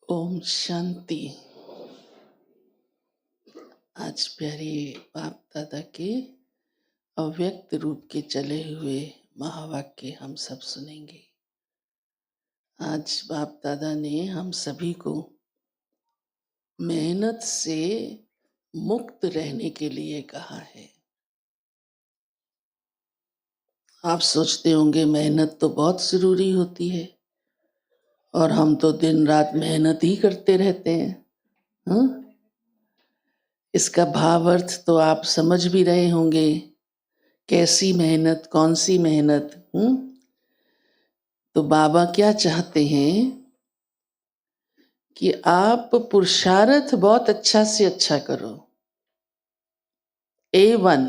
ओम शांति। आज प्यारे बाप दादा के अव्यक्त रूप के चले हुए महावाक्य हम सब सुनेंगे। आज बाप दादा ने हम सभी को मेहनत से मुक्त रहने के लिए कहा है। आप सोचते होंगे मेहनत तो बहुत जरूरी होती है और हम तो दिन रात मेहनत ही करते रहते हैं। हाँ? इसका भावार्थ तो आप समझ भी रहे होंगे। कैसी मेहनत, कौन सी मेहनत? तो बाबा क्या चाहते हैं कि आप पुरुषार्थ बहुत अच्छा से अच्छा करो। A1,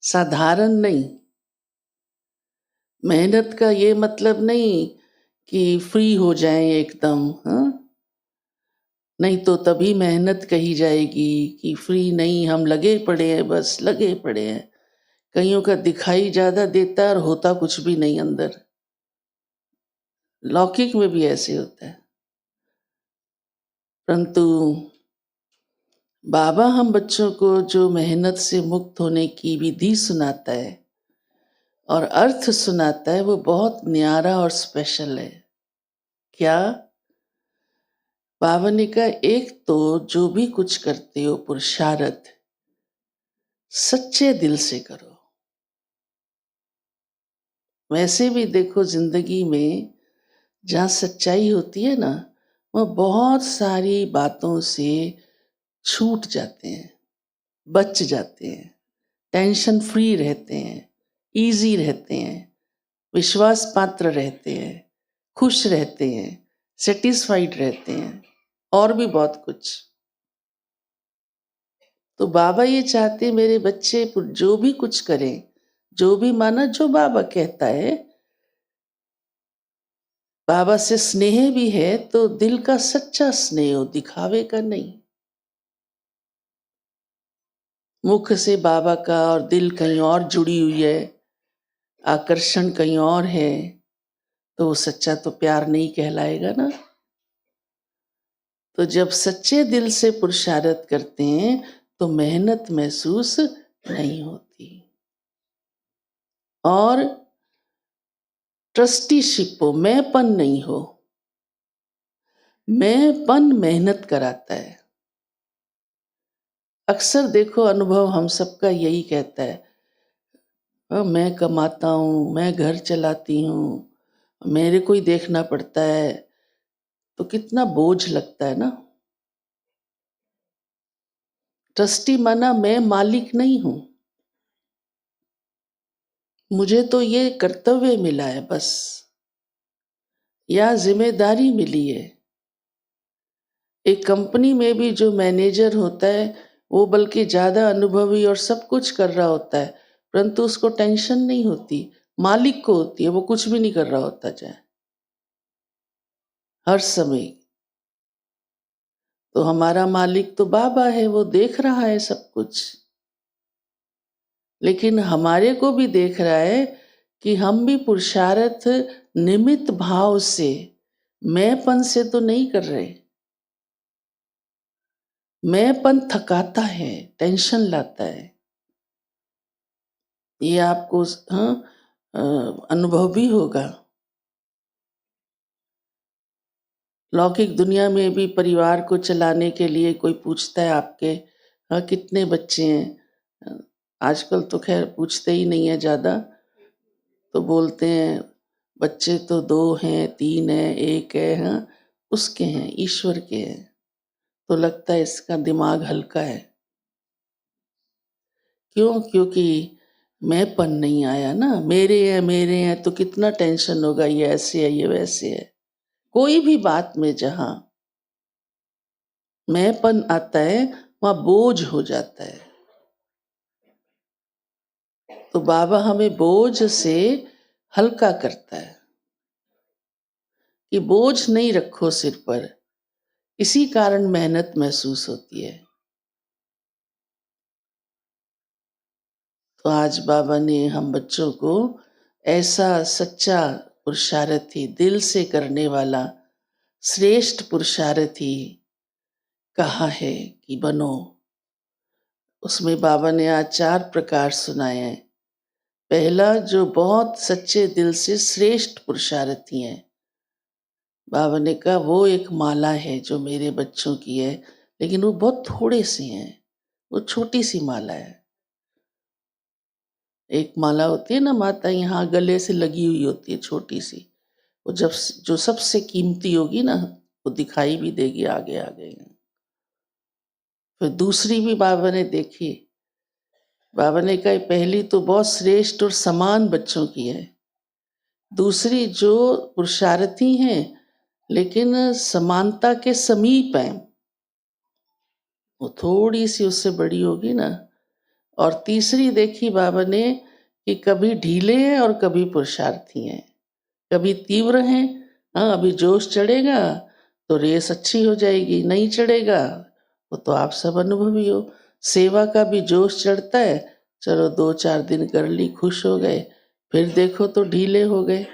साधारण नहीं। मेहनत का ये मतलब नहीं कि फ्री हो जाएं एकदम। नहीं तो तभी मेहनत कही जाएगी कि फ्री नहीं, हम लगे पड़े हैं, बस लगे पड़े हैं। कईयों का दिखाई ज्यादा देता है और होता कुछ भी नहीं अंदर। लौकिक में भी ऐसे होता है। परंतु बाबा हम बच्चों को जो मेहनत से मुक्त होने की विधि सुनाता है और अर्थ सुनाता है, वो बहुत न्यारा और स्पेशल है। क्या? बाबा ने कहा, एक तो जो भी कुछ करते हो पुरुषार्थ सच्चे दिल से करो। वैसे भी देखो जिंदगी में जहाँ सच्चाई होती है ना, वह बहुत सारी बातों से छूट जाते हैं, बच जाते हैं, टेंशन फ्री रहते हैं, इजी रहते हैं, विश्वास पात्र रहते हैं, खुश रहते हैं, सेटिस्फाइड रहते हैं और भी बहुत कुछ। तो बाबा ये चाहते मेरे बच्चे जो भी कुछ करें, जो भी माना, जो बाबा कहता है, बाबा से स्नेह भी है तो दिल का सच्चा स्नेह हो, दिखावे का नहीं। मुख से बाबा का और दिल कहीं और जुड़ी हुई है, आकर्षण कहीं और है, तो वो सच्चा तो प्यार नहीं कहलाएगा ना। तो जब सच्चे दिल से पुरुषार्थ करते हैं तो मेहनत महसूस नहीं होती और ट्रस्टीशिप हो, मैंपन नहीं हो। मैंपन मेहनत कराता है। अक्सर देखो अनुभव हम सबका यही कहता है, मैं कमाता हूँ, मैं घर चलाती हूँ, मेरे को ही देखना पड़ता है, तो कितना बोझ लगता है ना। ट्रस्टी माना मैं मालिक नहीं हूं, मुझे तो ये कर्तव्य मिला है बस, या जिम्मेदारी मिली है। एक कंपनी में भी जो मैनेजर होता है वो बल्कि ज्यादा अनुभवी और सब कुछ कर रहा होता है, परंतु उसको टेंशन नहीं होती, मालिक को होती है। वो कुछ भी नहीं कर रहा होता चाहे हर समय। तो हमारा मालिक तो बाबा है, वो देख रहा है सब कुछ, लेकिन हमारे को भी देख रहा है कि हम भी पुरुषार्थ निमित्त भाव से, मैंपन से तो नहीं कर रहे। मैंपन थकाता है, टेंशन लाता है। ये आपको अनुभव भी होगा। लौकिक दुनिया में भी परिवार को चलाने के लिए कोई पूछता है आपके, हाँ कितने बच्चे हैं? आजकल तो खैर पूछते ही नहीं है ज्यादा, तो बोलते हैं बच्चे तो 2 हैं, 3 हैं, 1 है। हाँ, उसके हैं, ईश्वर के हैं। तो लगता है इसका दिमाग हल्का है। क्यों? क्योंकि मैंपन नहीं आया ना। मेरे हैं तो कितना टेंशन होगा, ये ऐसे है, ये वैसे है। कोई भी बात में जहां मैंपन आता है वहां बोझ हो जाता है। तो बाबा हमें बोझ से हल्का करता है कि बोझ नहीं रखो सिर पर, इसी कारण मेहनत महसूस होती है। तो आज बाबा ने हम बच्चों को ऐसा सच्चा पुरुषार्थी, दिल से करने वाला श्रेष्ठ पुरुषार्थी कहा है कि बनो। उसमें बाबा ने आज 4 प्रकार सुनाए हैं। पहला, जो बहुत सच्चे दिल से श्रेष्ठ पुरुषार्थी हैं, बाबा ने कहा वो एक माला है जो मेरे बच्चों की है, लेकिन वो बहुत थोड़े से हैं, वो छोटी सी माला है। एक माला होती है ना माता, यहाँ गले से लगी हुई होती है छोटी सी, वो जब जो सबसे कीमती होगी ना, वो दिखाई भी देगी आगे आगे। फिर दूसरी भी बाबा ने देखी। बाबा ने कहा पहली तो बहुत श्रेष्ठ और समान बच्चों की है, दूसरी जो पुरुषार्थी हैं लेकिन समानता के समीप हैं, वो थोड़ी सी उससे बड़ी होगी ना। और तीसरी देखी बाबा ने कि कभी ढीले हैं और कभी पुरुषार्थी हैं, कभी तीव्र हैं। हाँ, अभी जोश चढ़ेगा तो रेस अच्छी हो जाएगी, नहीं चढ़ेगा वो तो आप सब अनुभवी हो। सेवा का भी जोश चढ़ता है, चलो 2-4 दिन कर ली, खुश हो गए, फिर देखो तो ढीले हो गए।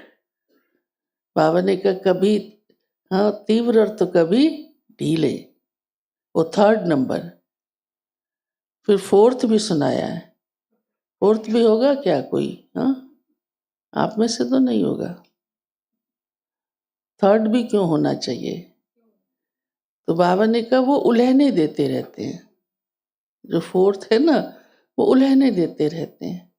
बाबा ने कहा कभी हाँ तीव्र और तो कभी ढीले, वो 3rd नंबर। फिर 4th भी सुनाया है। 4th भी होगा क्या कोई? हाँ, आप में से तो नहीं होगा। 3rd भी क्यों होना चाहिए? तो बाबा ने कहा वो उलहने देते रहते हैं। जो 4th है ना, वो उलहने देते रहते हैं।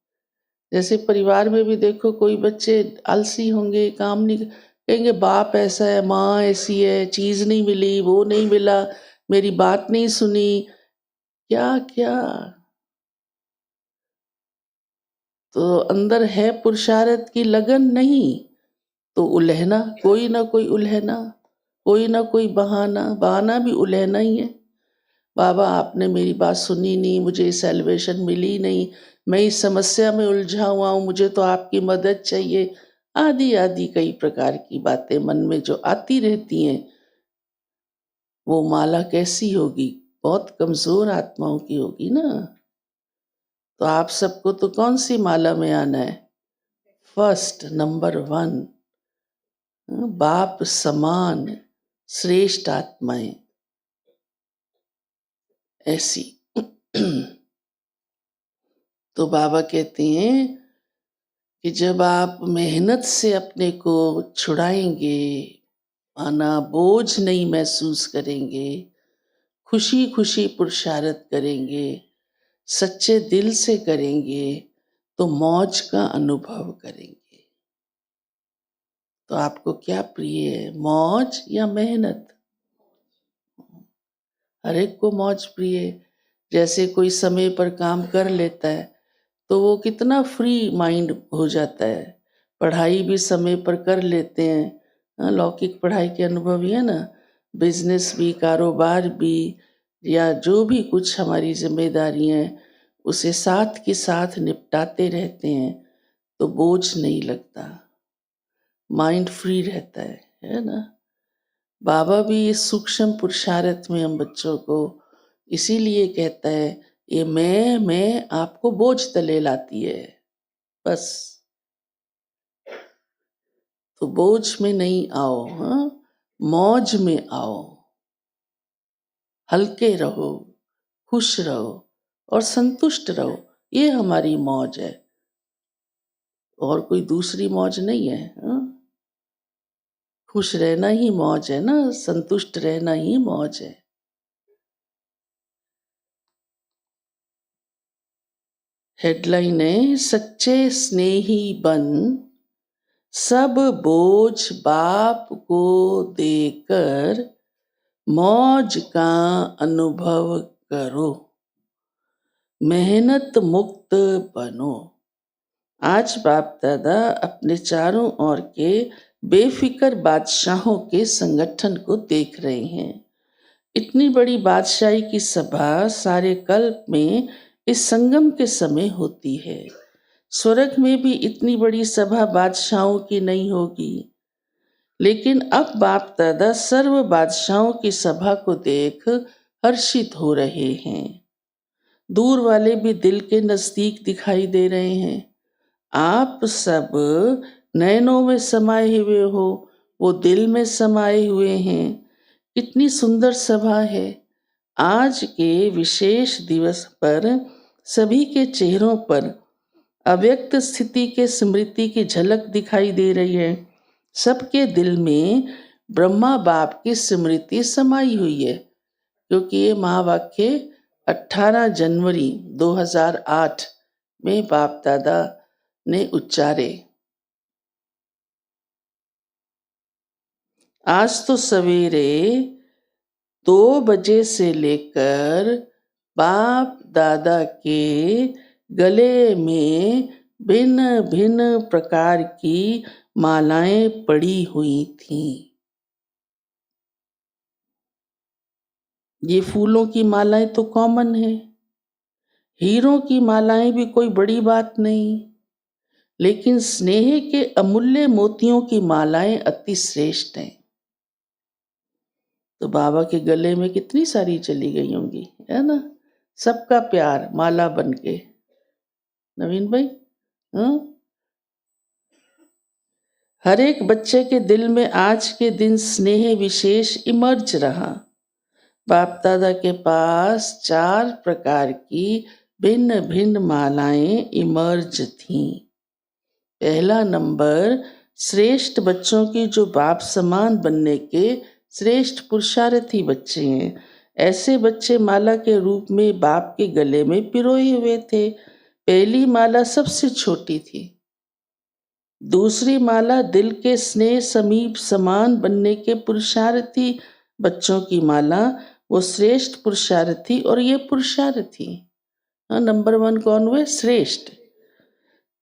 जैसे परिवार में भी देखो, कोई बच्चे आलसी होंगे, काम नहीं कहेंगे, बाप ऐसा है, माँ ऐसी है, चीज नहीं मिली, वो नहीं मिला, मेरी बात नहीं सुनी, क्या क्या। तो अंदर है पुरुषार्थ की लगन नहीं, तो उलहना, कोई ना कोई उलहना, कोई ना कोई बहाना, बहाना भी उलहना ही है। बाबा आपने मेरी बात सुनी नहीं, मुझे सैल्वेशन मिली नहीं, मैं इस समस्या में उलझा हुआ हूँ, मुझे तो आपकी मदद चाहिए, आदि आदि कई प्रकार की बातें मन में जो आती रहती हैं। वो माला कैसी होगी? बहुत कमजोर आत्माओं की होगी ना। तो आप सबको तो कौन सी माला में आना है? फर्स्ट, नंबर 1, बाप समान श्रेष्ठ आत्माएं ऐसी। तो बाबा कहते हैं कि जब आप मेहनत से अपने को छुड़ाएंगे, आना बोझ नहीं महसूस करेंगे, खुशी खुशी पुरुषार्थ करेंगे, सच्चे दिल से करेंगे, तो मौज का अनुभव करेंगे। तो आपको क्या प्रिय है, मौज या मेहनत? हर एक को मौज प्रिय है। जैसे कोई समय पर काम कर लेता है तो वो कितना फ्री माइंड हो जाता है। पढ़ाई भी समय पर कर लेते हैं, हाँ, लौकिक पढ़ाई के अनुभव ही है ना। बिजनेस भी, कारोबार भी, या जो भी कुछ हमारी जिम्मेदारी हैं, उसे साथ के साथ निपटाते रहते हैं, तो बोझ नहीं लगता, माइंड फ्री रहता है ना। बाबा भी इस सूक्ष्म पुरुषार्थ में हम बच्चों को इसीलिए कहता है, ये मैं आपको बोझ तले लाती है, बस। तो बोझ में नहीं आओ, हाँ, मौज में आओ, हल्के रहो, खुश रहो और संतुष्ट रहो, ये हमारी मौज है, और कोई दूसरी मौज नहीं है। हाँ? खुश रहना ही मौज है ना, संतुष्ट रहना ही मौज है। हेडलाइन है, सच्चे स्नेही बन, सब बोझ बाप को देकर मौज का अनुभव करो, मेहनत मुक्त बनो। आज बाप दादा अपने चारों ओर के बेफिक्र बादशाहों के संगठन को देख रहे हैं। इतनी बड़ी बादशाही की सभा सारे कल्प में इस संगम के समय होती है। स्वर्ग में भी इतनी बड़ी सभा बादशाहों की नहीं होगी। लेकिन अब बाप दादा सर्व बादशाहों की सभा को देख हर्षित हो रहे हैं। दूर वाले भी दिल के नजदीक दिखाई दे रहे हैं। आप सब नयनों में समाये हुए हो, वो दिल में समाये हुए हैं। कितनी सुंदर सभा है। आज के विशेष दिवस पर सभी के चेहरों पर अव्यक्त स्थिति के स्मृति की झलक दिखाई दे रही है। सबके दिल में ब्रह्मा बाप की स्मृति समाई हुई है, क्योंकि ये महावाक्य 18 जनवरी 2008 में बाप दादा ने उच्चारे। आज तो सवेरे 2 बजे से लेकर बाप दादा के गले में भिन्न भिन्न प्रकार की मालाएं पड़ी हुई थीं। ये फूलों की मालाएं तो कॉमन है, हीरों की मालाएं भी कोई बड़ी बात नहीं, लेकिन स्नेह के अमूल्य मोतियों की मालाएं अति श्रेष्ठ हैं। तो बाबा के गले में कितनी सारी चली गई होंगी, है ना। सबका प्यार माला बन के। नवीन भाई, हाँ, हर एक बच्चे के दिल में आज के दिन स्नेह विशेष इमर्ज रहा। बाप दादा के पास 4 प्रकार की भिन्न भिन्न मालाएं इमर्ज थीं। पहला नंबर श्रेष्ठ बच्चों की जो बाप समान बनने के श्रेष्ठ पुरुषार्थी बच्चे हैं। ऐसे बच्चे माला के रूप में बाप के गले में पिरोए हुए थे। पहली माला सबसे छोटी थी। दूसरी माला दिल के स्नेह समीप समान बनने के पुरुषार्थी बच्चों की माला, वो श्रेष्ठ पुरुषार्थी और ये पुरुषार्थी। नंबर 1 कौन हुए? श्रेष्ठ।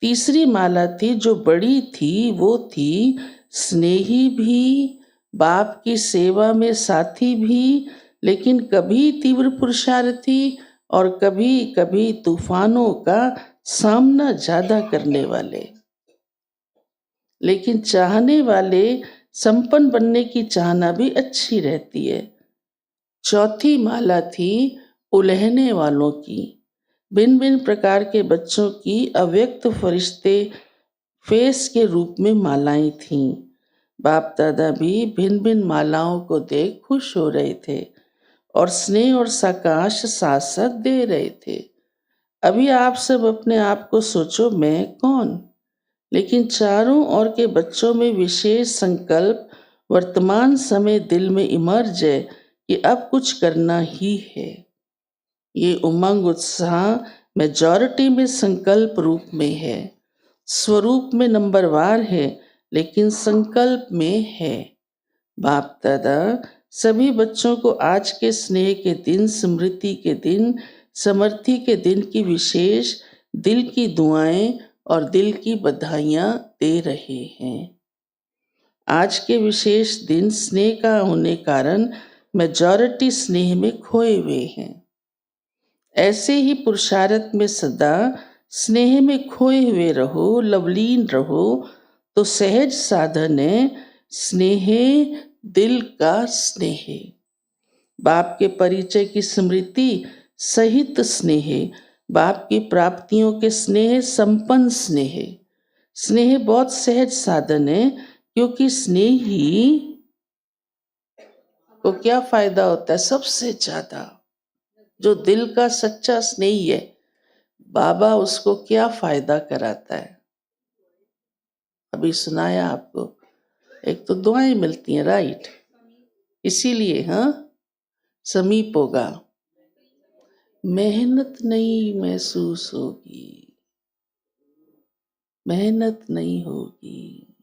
तीसरी माला थी जो बड़ी थी, वो थी स्नेही भी, बाप की सेवा में साथी भी, लेकिन कभी तीव्र पुरुषार्थी और कभी कभी तूफानों का सामना ज्यादा करने वाले, लेकिन चाहने वाले संपन्न बनने की चाहना भी अच्छी रहती है। चौथी माला थी उलहने वालों की। भिन्न भिन्न प्रकार के बच्चों की अव्यक्त फरिश्ते फेस के रूप में मालाएं थीं। बाप दादा भी भिन्न भिन्न मालाओं को देख खुश हो रहे थे और स्नेह और साकाश साथ साथ दे रहे थे। अभी आप सब अपने आप को सोचो, मैं कौन? लेकिन चारों ओर के बच्चों में विशेष संकल्प वर्तमान समय दिल में इमर्ज है कि अब कुछ करना ही है। ये उमंग उत्साह मेजॉरिटी में संकल्प रूप में है, स्वरूप में नंबरवार है, लेकिन संकल्प में है। बाप दादा सभी बच्चों को आज के स्नेह के दिन, स्मृति के दिन, समर्थी के दिन की विशेष दिल की दुआएं और दिल की बधाइयां दे रहे हैं। आज के विशेष दिन स्नेह का होने कारण मेजॉरिटी स्नेह में खोए हुए हैं। ऐसे ही पुरुषार्थ में सदा स्नेह में खोए हुए रहो, लवलीन रहो, तो सहज साधन है स्नेह, दिल का स्नेह, बाप के परिचय की स्मृति सहित स्नेह, बाप की प्राप्तियों के स्नेह, संपन्न स्नेह। स्नेह बहुत सहज साधन है, क्योंकि स्नेह ही को क्या फायदा होता है? सबसे ज्यादा जो दिल का सच्चा स्नेही है, बाबा उसको क्या फायदा कराता है? अभी सुनाया आपको। एक तो दुआएं मिलती हैं, राइट, इसीलिए समीप होगा, मेहनत नहीं महसूस होगी, मेहनत नहीं होगी,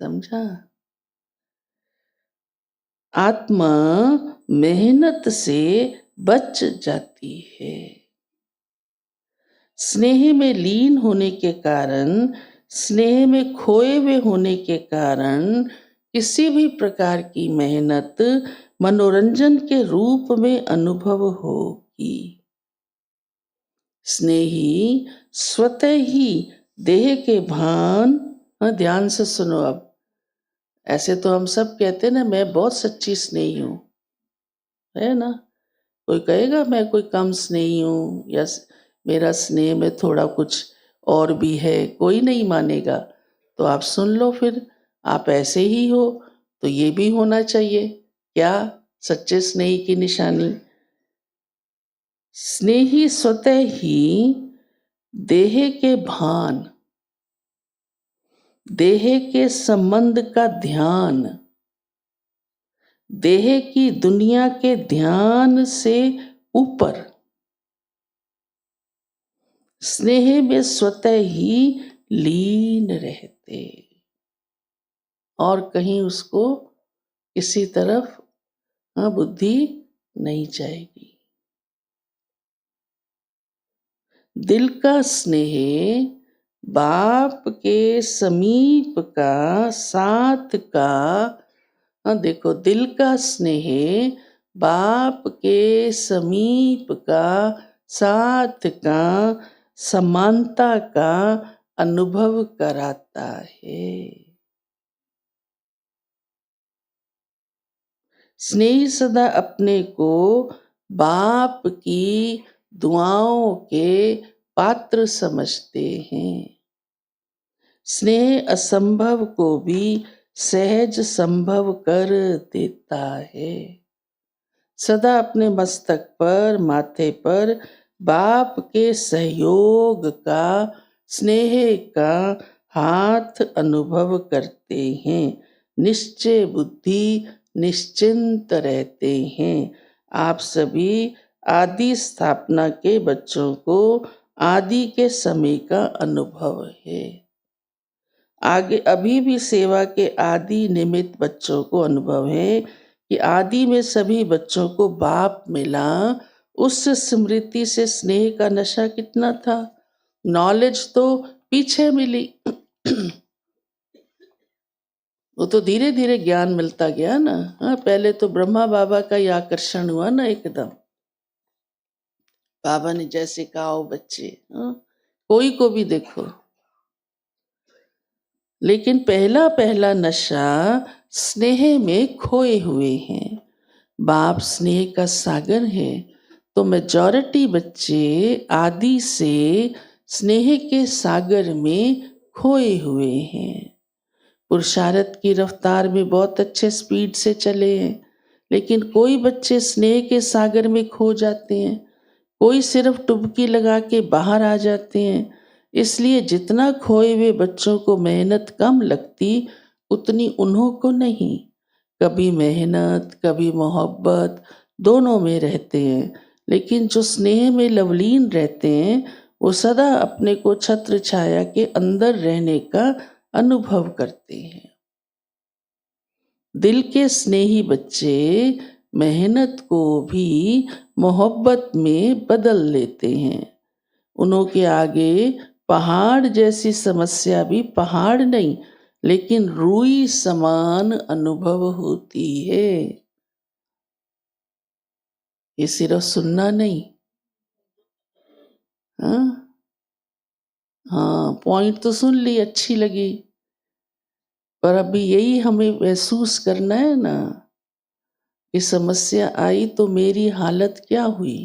समझा? आत्मा मेहनत से बच जाती है। स्नेह में लीन होने के कारण, स्नेह में खोए हुए होने के कारण किसी भी प्रकार की मेहनत मनोरंजन के रूप में अनुभव होगी। स्नेही स्वतः ही देह के भान, ध्यान से सुनो अब। ऐसे तो हम सब कहते हैं ना, मैं बहुत सच्ची स्नेही हूं, है ना। कोई कहेगा मैं कोई कम स्नेही हूं या मेरा स्नेह में थोड़ा कुछ और भी है, कोई नहीं मानेगा। तो आप सुन लो फिर आप ऐसे ही हो तो ये भी होना चाहिए। क्या सच्चे स्नेही की निशानी? स्नेही स्वतः ही देह के भान, देह के संबंध का ध्यान, देह की दुनिया के ध्यान से ऊपर स्नेह में स्वतः ही लीन रहते, और कहीं उसको किसी तरफ बुद्धि नहीं जाएगी। दिल का स्नेह बाप के समीप का, साथ का, देखो, दिल का स्नेह बाप के समीप का, साथ का, समानता का अनुभव कराता है। स्नेही सदा अपने को बाप की दुआओं के पात्र समझते हैं। स्नेह असंभव को भी सहज संभव कर देता है। सदा अपने मस्तक पर, माथे पर बाप के सहयोग का, स्नेह का हाथ अनुभव करते हैं। निश्चय बुद्धि निश्चिंत रहते हैं। आप सभी आदि स्थापना के बच्चों को आदि के समय का अनुभव है। आगे अभी भी सेवा के आदि निमित्त बच्चों को अनुभव है कि आदि में सभी बच्चों को बाप मिला। उस स्मृति से स्नेह का नशा कितना था। नॉलेज तो पीछे मिली वो तो धीरे धीरे ज्ञान मिलता गया ना। हाँ, पहले तो ब्रह्मा बाबा का ही आकर्षण हुआ ना एकदम। बाबा ने जैसे कहा हो बच्चे, कोई को भी देखो। लेकिन पहला पहला नशा स्नेह में खोए हुए हैं। बाप स्नेह का सागर है, तो मेजॉरिटी बच्चे आदि से स्नेह के सागर में खोए हुए हैं। पुरुषार्थ की रफ्तार में बहुत अच्छे स्पीड से चले हैं, लेकिन कोई बच्चे स्नेह के सागर में खो जाते हैं, कोई सिर्फ डुबकी लगा के बाहर आ जाते हैं। इसलिए जितना खोए हुए बच्चों को मेहनत कम लगती, उतनी उन्हों को नहीं। कभी मेहनत, कभी मोहब्बत, दोनों में रहते हैं। लेकिन जो स्नेह में लवलीन रहते हैं, वो सदा अपने को छत्र छाया के अंदर रहने का अनुभव करते हैं। दिल के स्नेही बच्चे मेहनत को भी मोहब्बत में बदल लेते हैं। उन्हों के आगे पहाड़ जैसी समस्या भी पहाड़ नहीं, लेकिन रुई समान अनुभव होती है। ये सिर्फ सुनना नहीं। हाँ, पॉइंट तो सुन ली, अच्छी लगी, पर अभी यही हमें महसूस करना है ना कि समस्या आई तो मेरी हालत क्या हुई।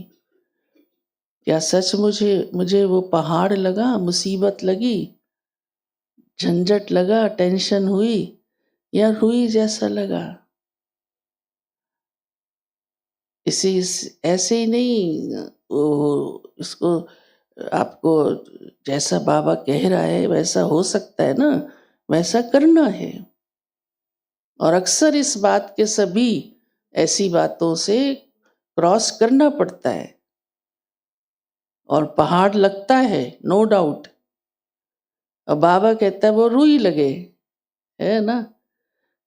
क्या सच मुझे वो पहाड़ लगा, मुसीबत लगी, झंझट लगा, टेंशन हुई, या रुई जैसा लगा? ऐसे ही नहीं, वो इसको आपको जैसा बाबा कह रहा है वैसा हो सकता है ना, वैसा करना है। और अक्सर इस बात के सभी ऐसी बातों से क्रॉस करना पड़ता है, और पहाड़ लगता है, नो डाउट। और बाबा कहता है वो रुई लगे, है ना।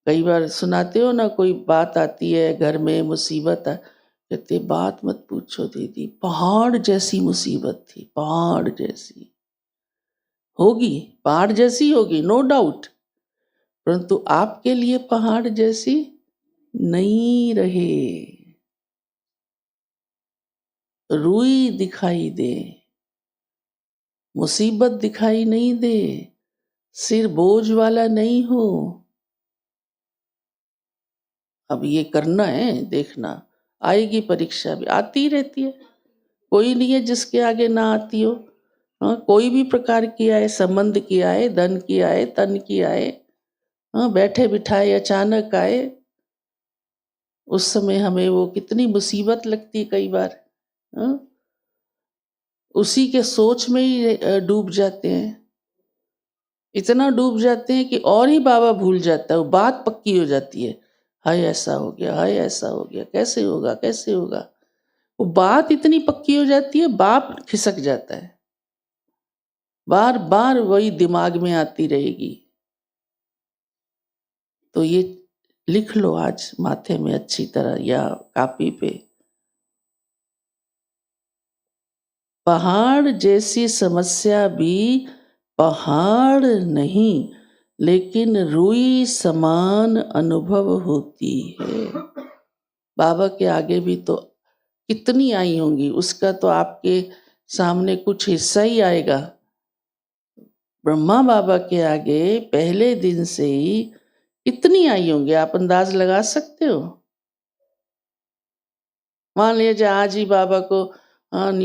कई बार सुनाते हो ना, कोई बात आती है घर में, मुसीबत कहते बात मत पूछो दीदी, पहाड़ जैसी मुसीबत थी, पहाड़ जैसी होगी, पहाड़ जैसी होगी, नो डाउट, परंतु आपके लिए पहाड़ जैसी नहीं रहे। रुई दिखाई दे, मुसीबत दिखाई नहीं दे, सिर बोझ वाला नहीं हो। अब ये करना है, देखना आएगी परीक्षा भी, आती रहती है, कोई नहीं है जिसके आगे ना आती हो। हाँ, कोई भी प्रकार की आए, संबंध की आए, धन की आए, तन की आए, हाँ, बैठे बिठाए अचानक आए, उस समय हमें वो कितनी मुसीबत लगती कई बार। हाँ, उसी के सोच में ही डूब जाते हैं, इतना डूब जाते हैं कि और ही बाबा भूल जाता है, वो बात पक्की हो जाती है। हाय ऐसा हो गया, हाय ऐसा हो गया, कैसे होगा कैसे होगा, वो बात इतनी पक्की हो जाती है, बाप खिसक जाता है, बार बार वही दिमाग में आती रहेगी। तो ये लिख लो आज माथे में अच्छी तरह या कापी पे, पहाड़ जैसी समस्या भी पहाड़ नहीं लेकिन रुई समान अनुभव होती है। बाबा के आगे भी तो कितनी आई होंगी, उसका तो आपके सामने कुछ हिस्सा ही आएगा। ब्रह्मा बाबा के आगे पहले दिन से ही कितनी आई होंगी, आप अंदाज लगा सकते हो। मान लीजिए आज ही बाबा को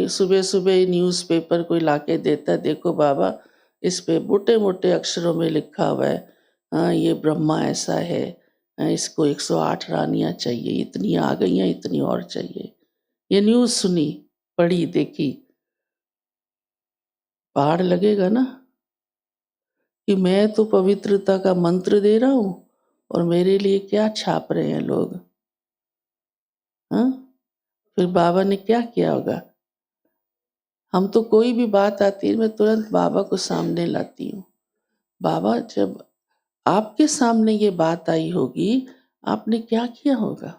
सुबह सुबह न्यूज़पेपर कोई लाके देता है, देखो बाबा इस पे मोटे मोटे अक्षरों में लिखा हुआ है, ये ब्रह्मा ऐसा है, इसको 108 रानियां चाहिए, इतनी आ गई हैं, इतनी और चाहिए। ये न्यूज़ सुनी, पढ़ी, देखी, पहाड़ लगेगा ना कि मैं तो पवित्रता का मंत्र दे रहा हूं और मेरे लिए क्या छाप रहे हैं लोग। हाँ, फिर बाबा ने क्या किया होगा। हम तो कोई भी बात आती है मैं तुरंत बाबा को सामने लाती हूँ। बाबा जब आपके सामने ये बात आई होगी, आपने क्या किया होगा।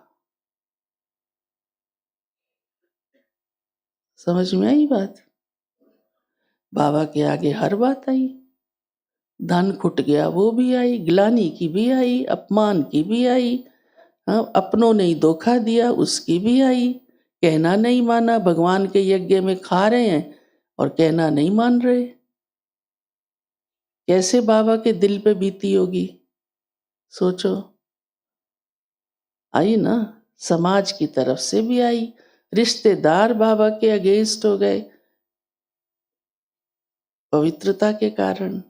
समझ में आई बात। बाबा के आगे हर बात आई, धन खुट गया वो भी आई, ग्लानी की भी आई, अपमान की भी आई, हाँ, अपनों ने ही धोखा दिया उसकी भी आई, कहना नहीं माना, भगवान के यज्ञ में खा रहे हैं और कहना नहीं मान रहे। कैसे बाबा के दिल पे बीती होगी, सोचो। आई ना, समाज की तरफ से भी आई, रिश्तेदार बाबा के अगेंस्ट हो गए पवित्रता के कारण।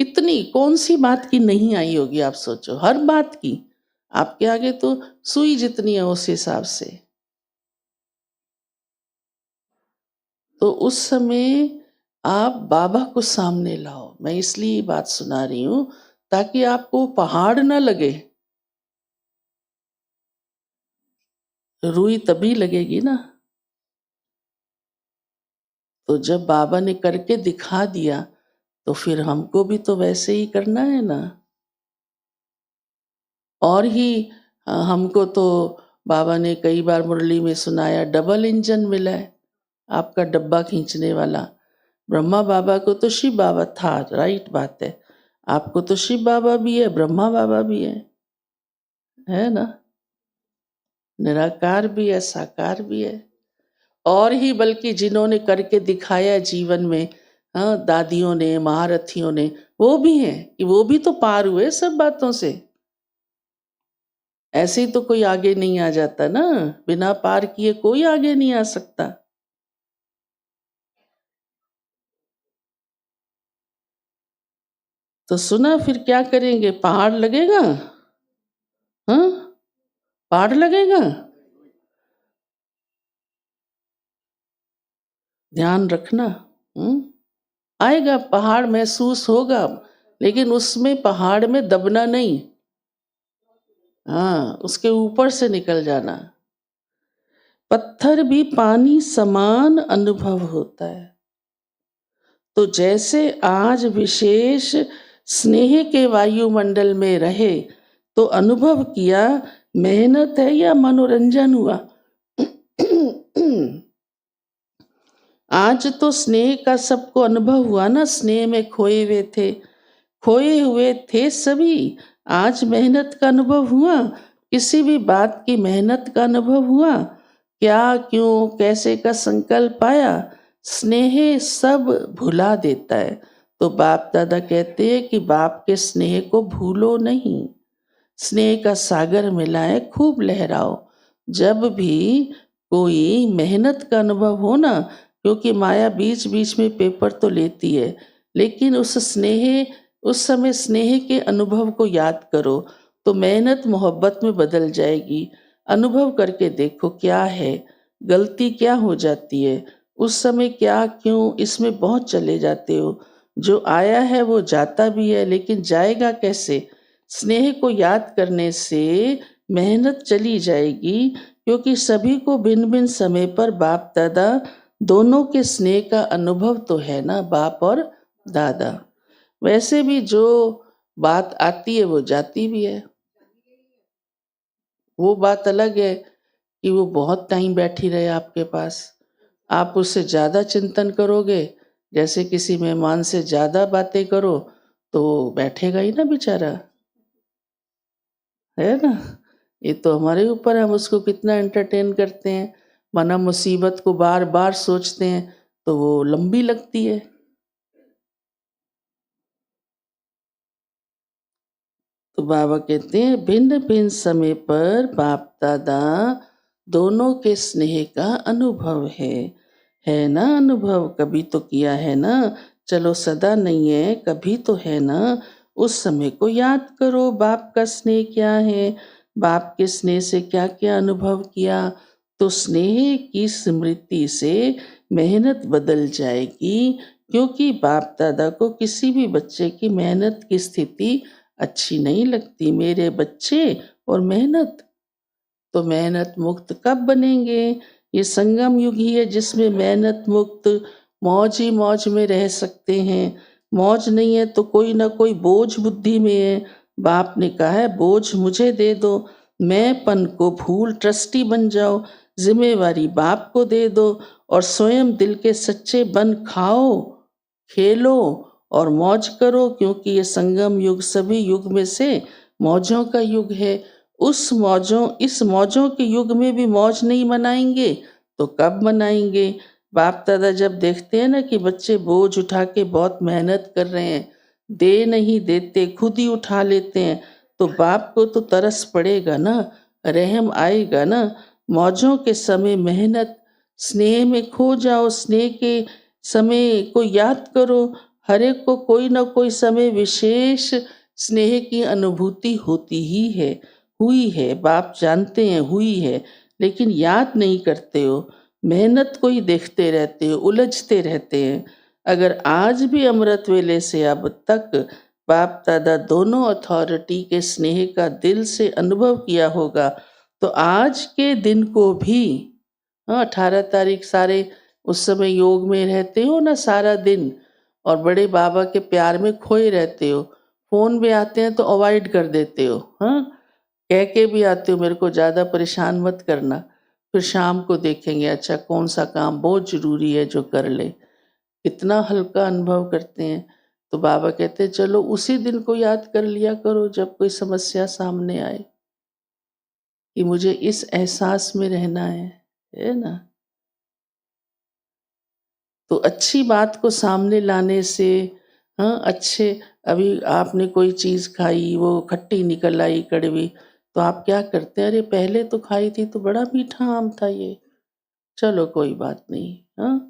इतनी कौन सी बात की नहीं आई होगी, आप सोचो, हर बात की। आपके आगे तो सुई जितनी है उस हिसाब से। तो उस समय आप बाबा को सामने लाओ। मैं इसलिए ये बात सुना रही हूं ताकि आपको पहाड़ ना लगे। रुई तभी लगेगी ना, तो जब बाबा ने करके दिखा दिया तो फिर हमको भी तो वैसे ही करना है ना। और ही हमको तो बाबा ने कई बार मुरली में सुनाया, डबल इंजन मिला है आपका डब्बा खींचने वाला। ब्रह्मा बाबा को तो शिव बाबा था, राइट बात है, आपको तो शिव बाबा भी है, ब्रह्मा बाबा भी है ना, निराकार भी है, साकार भी है। और ही बल्कि जिन्होंने करके दिखाया जीवन में, हाँ, दादियों ने, महारथियों ने, वो भी हैं कि वो भी तो पार हुए सब बातों से। ऐसे ही तो कोई आगे नहीं आ जाता ना, बिना पार किए कोई आगे नहीं आ सकता। तो सुना, फिर क्या करेंगे, पहाड़ लगेगा। हाँ, पहाड़ लगेगा, ध्यान रखना। आएगा पहाड़, महसूस होगा, लेकिन उसमें पहाड़ में दबना नहीं, हाँ, उसके ऊपर से निकल जाना। पत्थर भी पानी समान अनुभव होता है। तो जैसे आज विशेष स्नेह के वायुमंडल में रहे तो अनुभव किया, मेहनत है या मनोरंजन हुआ। आज तो स्नेह का सबको अनुभव हुआ ना, स्नेह में खोए हुए थे सभी। आज मेहनत का अनुभव हुआ, किसी भी बात की मेहनत का अनुभव हुआ, क्या क्यों कैसे का संकल्प आया। स्नेह सब भुला देता है। तो बाप दादा कहते हैं कि बाप के स्नेह को भूलो नहीं, स्नेह का सागर मिला है, खूब लहराओ। जब भी कोई मेहनत का अनुभव हो ना, क्योंकि माया बीच बीच में पेपर तो लेती है, लेकिन उस स्नेह उस समय स्नेह के अनुभव को याद करो तो मेहनत मोहब्बत में बदल जाएगी। अनुभव करके देखो क्या है, गलती क्या हो जाती है, उस समय क्या क्यों इसमें बहुत चले जाते हो। जो आया है वो जाता भी है, लेकिन जाएगा कैसे? स्नेह को याद करने से मेहनत चली जाएगी, क्योंकि सभी को भिन्न भिन्न समय पर बाप दादा दोनों के स्नेह का अनुभव तो है ना, बाप और दादा। वैसे भी जो बात आती है वो जाती भी है। वो बात अलग है कि वो बहुत टाइम बैठी रहे आपके पास, आप उससे ज़्यादा चिंतन करोगे, जैसे किसी मेहमान से ज़्यादा बातें करो तो बैठेगा ही ना बेचारा, है ना। ये तो हमारे ऊपर है, हम उसको कितना एंटरटेन करते हैं। माना मुसीबत को बार बार सोचते हैं तो वो लंबी लगती है। तो बाबा कहते हैं भिन्न भिन्न समय पर बाप दादा दोनों के स्नेह का अनुभव है ना। अनुभव कभी तो किया है ना। चलो सदा नहीं है, कभी तो है ना। उस समय को याद करो, बाप का स्नेह क्या है, बाप के स्नेह से क्या क्या अनुभव किया। तो स्नेह की स्मृति से मेहनत बदल जाएगी, क्योंकि बाप दादा को किसी भी बच्चे की मेहनत की स्थिति अच्छी नहीं लगती। मेरे बच्चे और मेहनत, तो मेहनत मुक्त कब बनेंगे? ये संगम युग ही है जिसमें मेहनत मुक्त मौज ही मौज में रह सकते हैं। मौज नहीं है तो कोई ना कोई बोझ बुद्धि में है। बाप ने कहा है बोझ मुझे दे दो, मैं पन को भूल ट्रस्टी बन जाओ, जिम्मेवारी बाप को दे दो और स्वयं दिल के सच्चे बन खाओ, खेलो और मौज करो, क्योंकि ये संगम युग सभी युग में से मौजों का युग है। इस मौजों के युग में भी मौज नहीं मनाएंगे तो कब मनाएंगे? बाप दादा जब देखते हैं ना कि बच्चे बोझ उठा के बहुत मेहनत कर रहे हैं, दे नहीं देते, खुद ही उठा लेते हैं, तो बाप को तो तरस पड़ेगा ना, रहम आएगा ना। मौजों के समय मेहनत, स्नेह में खो जाओ, स्नेह के समय को याद करो। हर एक को कोई ना कोई समय विशेष स्नेह की अनुभूति होती ही है, हुई है, बाप जानते हैं हुई है, लेकिन याद नहीं करते हो। मेहनत को ही देखते रहते हो, उलझते रहते हैं। अगर आज भी अमृत वेले से अब तक बाप दादा दोनों अथॉरिटी के स्नेह का दिल से अनुभव किया होगा, तो आज के दिन को भी, हाँ 18 तारीख, सारे उस समय योग में रहते हो ना सारा दिन, और बड़े बाबा के प्यार में खोए रहते हो। फोन में आते हैं तो अवॉइड कर देते हो, हाँ कह के भी आते हो मेरे को ज़्यादा परेशान मत करना, फिर शाम को देखेंगे अच्छा कौन सा काम बहुत ज़रूरी है जो कर ले। कितना हल्का अनुभव करते हैं। तो बाबा कहते हैं चलो उसी दिन को याद कर लिया करो जब कोई समस्या सामने आए, कि मुझे इस एहसास में रहना है ना। तो अच्छी बात को सामने लाने से, हाँ अच्छे, अभी आपने कोई चीज़ खाई वो खट्टी निकल आई कड़वी, तो आप क्या करते हैं, अरे पहले तो खाई थी तो बड़ा मीठा आम था ये, चलो कोई बात नहीं, हाँ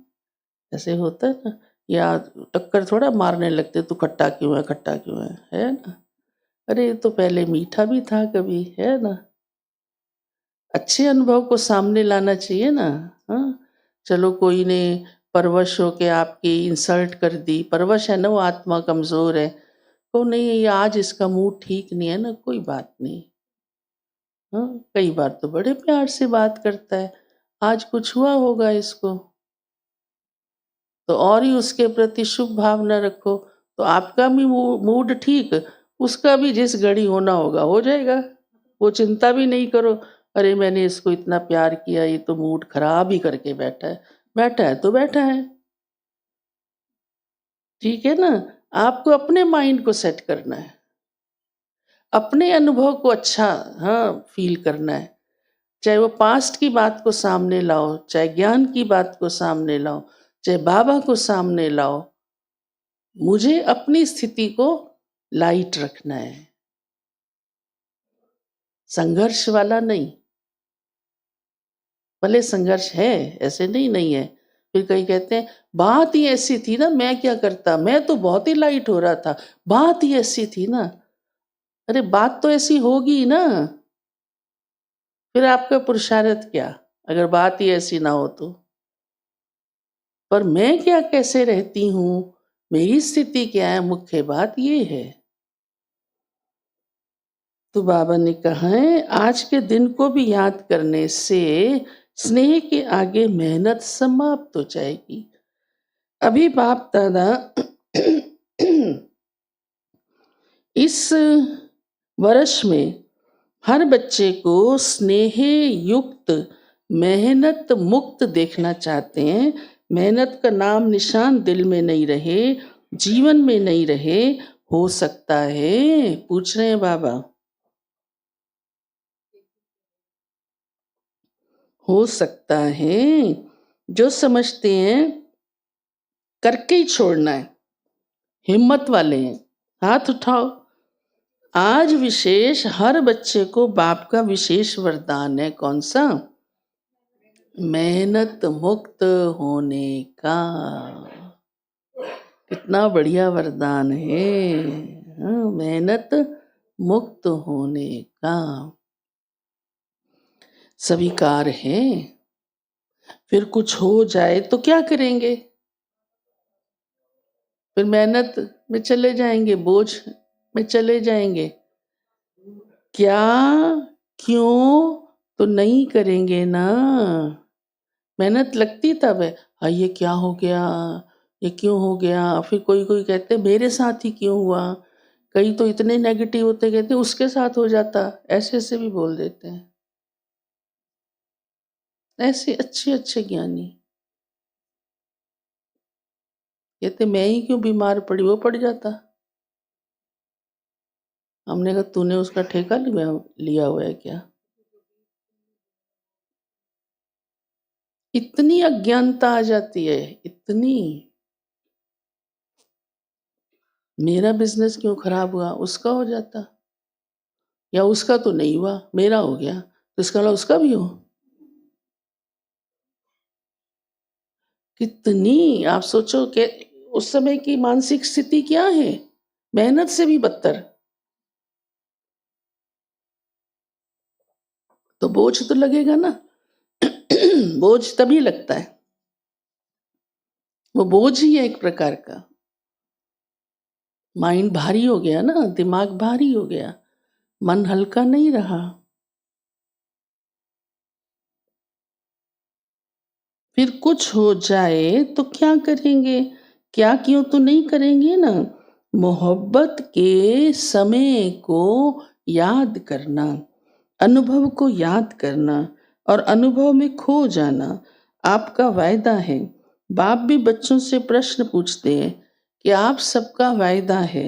ऐसे होता है ना। या टक्कर थोड़ा मारने लगते तू खट्टा क्यों है, खट्टा क्यों है ना। अरे ये तो पहले मीठा भी था कभी, है ना। अच्छे अनुभव को सामने लाना चाहिए ना। हाँ चलो कोई ने परवश हो के आपकी इंसल्ट कर दी, परवश है ना वो, आत्मा कमजोर है, तो नहीं ये आज इसका मूड ठीक नहीं है ना, कोई बात नहीं। हाँ कई बार तो बड़े प्यार से बात करता है, आज कुछ हुआ होगा इसको, तो और ही उसके प्रति शुभ भावना रखो, तो आपका भी मूड ठीक, उसका भी जिस घड़ी होना होगा हो जाएगा। वो चिंता भी नहीं करो, अरे मैंने इसको इतना प्यार किया ये तो मूड खराब ही करके बैठा है, बैठा है तो बैठा है, ठीक है ना। आपको अपने माइंड को सेट करना है, अपने अनुभव को अच्छा, हाँ फील करना है। चाहे वो पास्ट की बात को सामने लाओ, चाहे ज्ञान की बात को सामने लाओ, चाहे बाबा को सामने लाओ, मुझे अपनी स्थिति को लाइट रखना है, संघर्ष वाला नहीं। भले संघर्ष है, ऐसे नहीं नहीं है, फिर कई कहते हैं बात ही ऐसी थी ना, मैं क्या करता, मैं तो बहुत ही लाइट हो रहा था, बात ही ऐसी थी ना। अरे बात तो ऐसी होगी ना, फिर आपका पुरुषार्थ क्या, अगर बात ही ऐसी ना हो तो। पर मैं क्या कैसे रहती हूँ, मेरी स्थिति क्या है, मुख्य बात ये है। तो बाबा ने कहा है आज के दिन को भी याद करने से स्नेह के आगे मेहनत समाप्त हो जाएगी। अभी बाप दादा इस वर्ष में हर बच्चे को स्नेह युक्त मेहनत मुक्त देखना चाहते हैं। मेहनत का नाम निशान दिल में नहीं रहे, जीवन में नहीं रहे, हो सकता है, पूछ रहे हैं बाबा, हो सकता है। जो समझते हैं करके ही छोड़ना है, हिम्मत वाले हैं, हाथ उठाओ। आज विशेष हर बच्चे को बाप का विशेष वरदान है, कौन सा? मेहनत मुक्त होने का। कितना बढ़िया वरदान है। हाँ, मेहनत मुक्त होने का स्वीकार है। फिर कुछ हो जाए तो क्या करेंगे? फिर मेहनत में चले जाएंगे, बोझ में चले जाएंगे। क्या, क्यों तो नहीं करेंगे ना। मेहनत लगती तब है, हाँ ये क्या हो गया, ये क्यों हो गया। फिर कोई कोई कहते मेरे साथ ही क्यों हुआ। कई तो इतने नेगेटिव होते, कहते उसके साथ हो जाता, ऐसे ऐसे भी बोल देते हैं। ऐसे अच्छे अच्छे ज्ञानी कहते मैं ही क्यों बीमार पड़ी, वो पड़ जाता। हमने कहा तूने उसका ठेका लिया हुआ है क्या? इतनी अज्ञानता आ जाती है, इतनी। मेरा बिजनेस क्यों खराब हुआ, उसका हो जाता, या उसका तो नहीं हुआ मेरा हो गया, तो इसका मतलब उसका भी हो। कितनी, आप सोचो कि उस समय की मानसिक स्थिति क्या है, मेहनत से भी बदतर। तो बोझ तो लगेगा ना। बोझ तभी लगता है, वो बोझ ही है एक प्रकार का। माइंड भारी हो गया ना, दिमाग भारी हो गया, मन हल्का नहीं रहा। फिर कुछ हो जाए तो क्या करेंगे, क्या क्यों तो नहीं करेंगे ना। मोहब्बत के समय को याद करना, अनुभव को याद करना और अनुभव में खो जाना आपका वायदा है। बाप भी बच्चों से प्रश्न पूछते हैं कि आप सबका वायदा है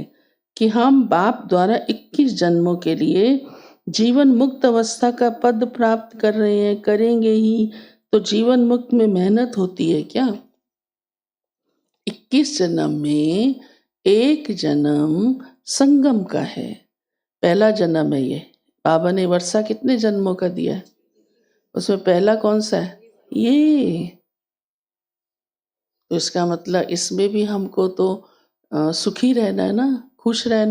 कि हम बाप द्वारा 21 जन्मों के लिए जीवन मुक्त अवस्था का पद प्राप्त कर रहे हैं, करेंगे ही। तो जीवन मुक्त में मेहनत होती है क्या? 21 जन्म में एक जन्म संगम का है, पहला जन्म है ये। बाबा ने वर्षा कितने जन्मों का दिया है, उसमें पहला कौन सा है, ये। तो इसका मतलब इसमें भी हमको तो सुखी रहना है ना, खुश रहना।